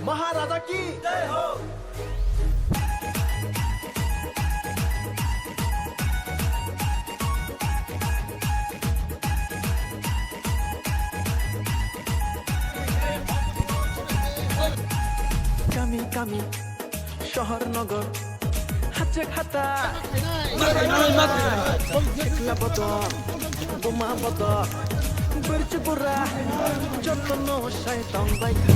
महाराजा की जय हो। কামি কামি শহর নগর হাতে খাতা একলা বদল বোমা বদল বরচে পুরা যত্ন শয়তান বাইকা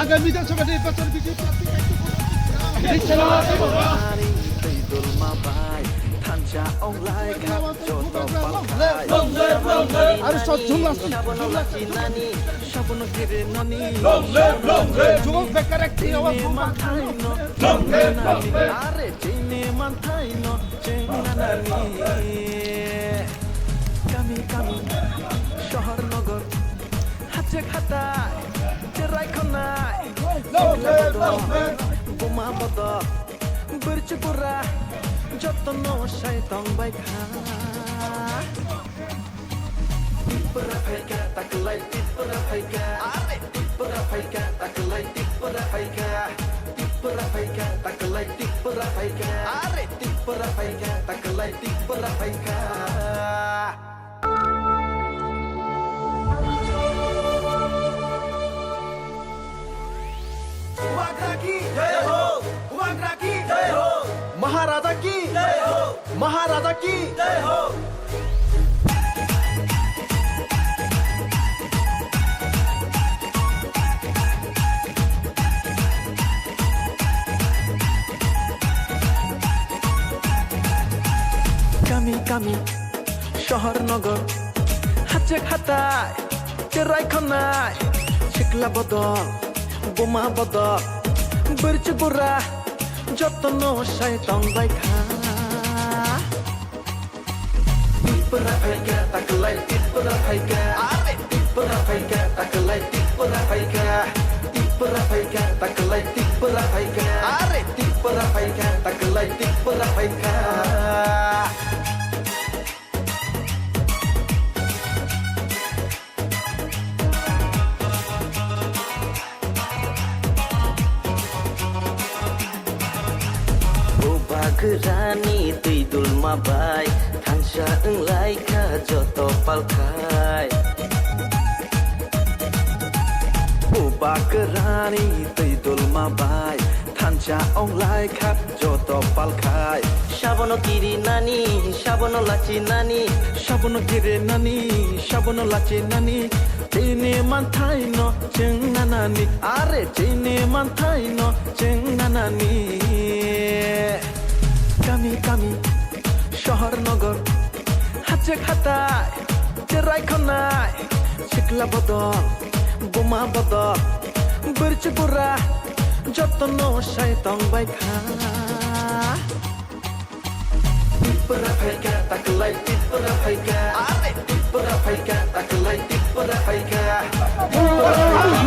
আগামী বিধানসভা নির্বাচন বিজেপি আরে সব যুবক বেকার একটি আরে চেনে মাথায় কামি কামি শহর নগর হাতে খাতা রাইখনায় বোমা বদল বরচে পুরা যত্ন শয়তান বাইকা tipra faika taklai tipra faika are tipra faika taklai tipra faika taklai tipra faika are tipra faika taklai tipra faika उमाग्रा की जय हो उमाग्रा की जय हो महाराजा की जय हो महाराजा की जय हो কামি কামি শহর নগর হাতে খাতায় রাইখনায় শিকলা বদল বোমা বদল বরচে পুরা যত্ন শয়তান বাইকা tipra faika taklai tipra faika are tipra faika taklai tipra faika taklai tipra faika are tipra faika taklai tipra faika Gerani tidul mabai Tansya englai ka joto palkai Ubah gerani tidul mabai Tansya englai ka joto palkai Shabono kiri nani, shabono laci nani Shabono kiri nani, shabono laci nani Cini mantai no jeng nanani Are cini mantai no jeng nanani কামি কামি শহর নগর হাতে খাতায় রাইখনায় শিকলা বদল বোমা বদল বরচে পুরা যত্ন শয়তান বাইকা tipra faika taklai tipra faika are tipra faika taklai tipra faika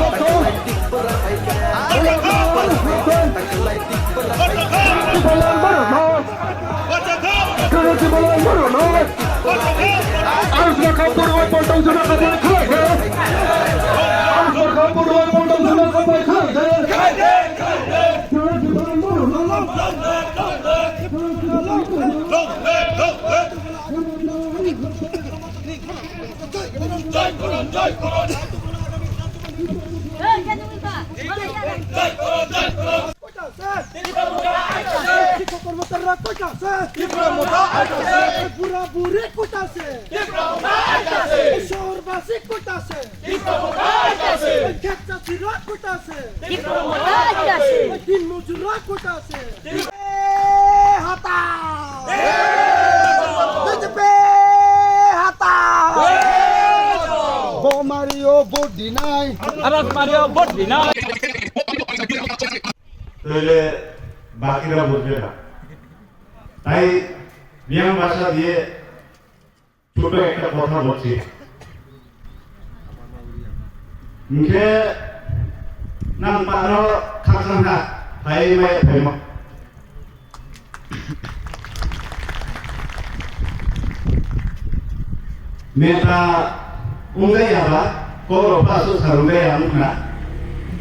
taklai tipra faika are taklai tipra faika বুড়ি কোটাছে শহরবাসী কোটাছে খেতচাষিরা কোটাছে দিন মজুরা কোটাছে হাতা ভোট দিনাই Aras Mario ভোট দিনা তাহলে বাকিরা বুঝবে না। তাই বিয়াম ভাষা দিয়ে ছোট একটা কথা বলছি। মুখে নাম পানো খাকসাংহা তাই মাই Faima Meta ungai apa? Kau pasuk sarungai amukna.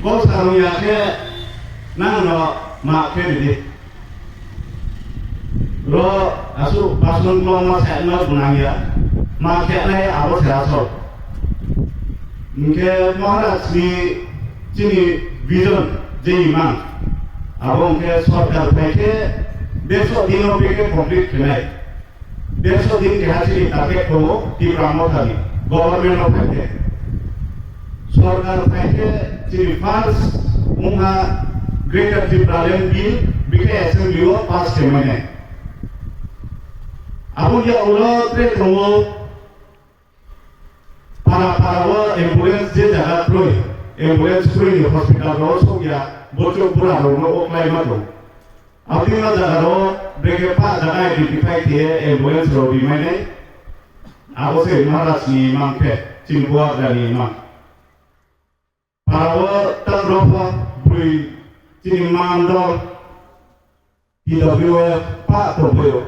Kau sarungnya ke nang no mak ke di. Ro asu pasun kelong mas no bunangya. Mak ke nai awak serasol. Mungkin Maharaj ni sini vision jadi mang. Abang ke sorkar pakai besok dino pakai complete kenai. Besok दिन के हासिल target को di Pramodari government of India सरकार पैके चिरी first मुहा greater Tripuralian bill बिके assembly वो pass के मने अब ये उल्लो ट्रेड वो para वो ambulance जे जगह प्रोय ambulance प्रोय hospital रो सो गया बोचो पूरा रो नो ओक्लाई मत रो अब दिन में जगह रो ब्रेक पा जगह identify किए ambulance रो भी मैंने अब उसे महाराज नी मांग के चिंपुआ dari मांग parawa tangrofa bui चिंग मांग दो TWF pak toboyo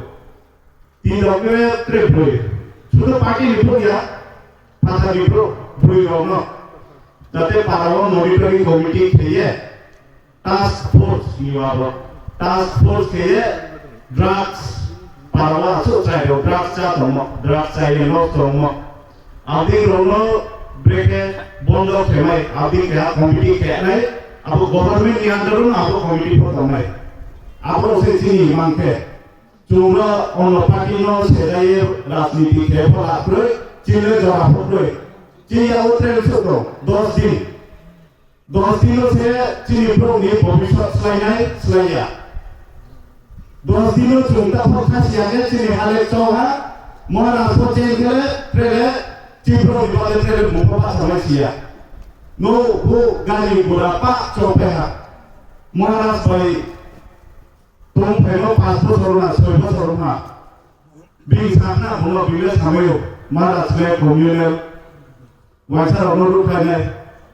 TWF triploy sudah party itu ya pasal itu bui rono jadi parawa monitoring committee kiye task force niwabo task force kiye drugs parawa susah do drugs ya tomo drugs saya no tomo adi rono break bondo kemai adi kya committee kya nai abu government ni andarun abu committee po tomai abu se sini mangke cuma ono party no sedai rajniti ke pola pro chile jara pro chile utre sudo 10 दिन से चीनी pro ने भविष्य स्लाइनाय स्लाइया 10 दिन चुंता focaccia ने चीनी हाले चौहा महाराज को चेंज करे प्रेले चीनी प्रो निवाले प्रेले मुंबा समस्या नो वो गाली बुरापा चौपेहा महाराज भाई तुम फेनो पासपोर्ट सरोना सोइबो सरोना बिंग सामना बुनो बिले सामयो महाराज ने कम्युनल वाइसा रोनो खाने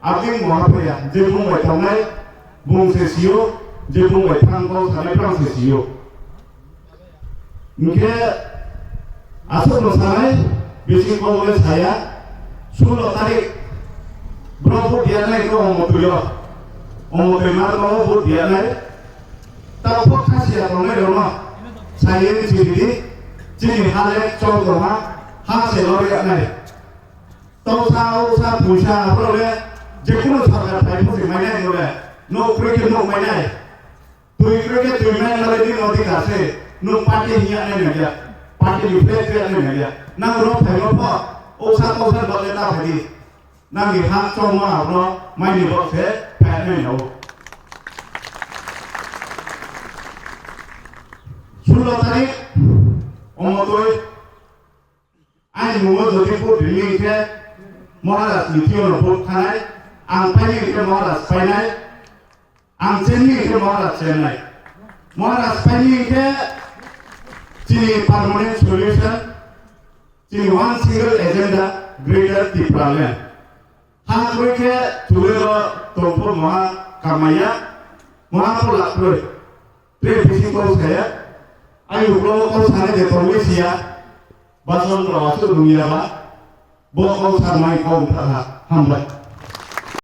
आगे महापया जे बुंबाय थानाय बुंसेसियो जे बुंबाय थांगौ थानाय फ्रांसेसियो इनके आसल मोसानाय बिसिंखौ ले साया 16 तारिख ब्रह्म दियानाय को अमतुयो अमतुय मारनो बु दियानाय तावो खासिया रंनाय रनो सायनि सिरि जिनि हाले चौदमा हासे लरियानाय तौसा पुसा प्रले जेखुनु सरकार फाइखौ मायनाय नले नो क्रिकेट नो मायनाय तुइ क्रिकेट तुइ मायनाय नले दिन अधिकारसे नो पार्टी हिया नै नया पार्टी रिफ्लेक्ट करे नै नया ना रो फाइनो प ओसा तौसा बले ना फादि ना गि हा चौमा रो मायनि बसे फायनै नो 16 तारिख अमतुय आइ मुङो जदि पु दिलिंके महाराज निथियो नपुर थानाय आं फाइनि के महाराज फाइनाय आं चेन्नि के महाराज चेन्नाय महाराज फाइनि के चिनी परमानेंट सॉल्यूशन चिनी one single agenda greater Tripuralian हां कोइ के तुलेरो तोंपुर महा कामाया महापुर लाप्रोय प्रे बिसिंखौ साया आयु ग्लो को साने दे तोमिसिया बासन रावासु दुनियाबा बखौ सारनाय कौ थाहा हामबाय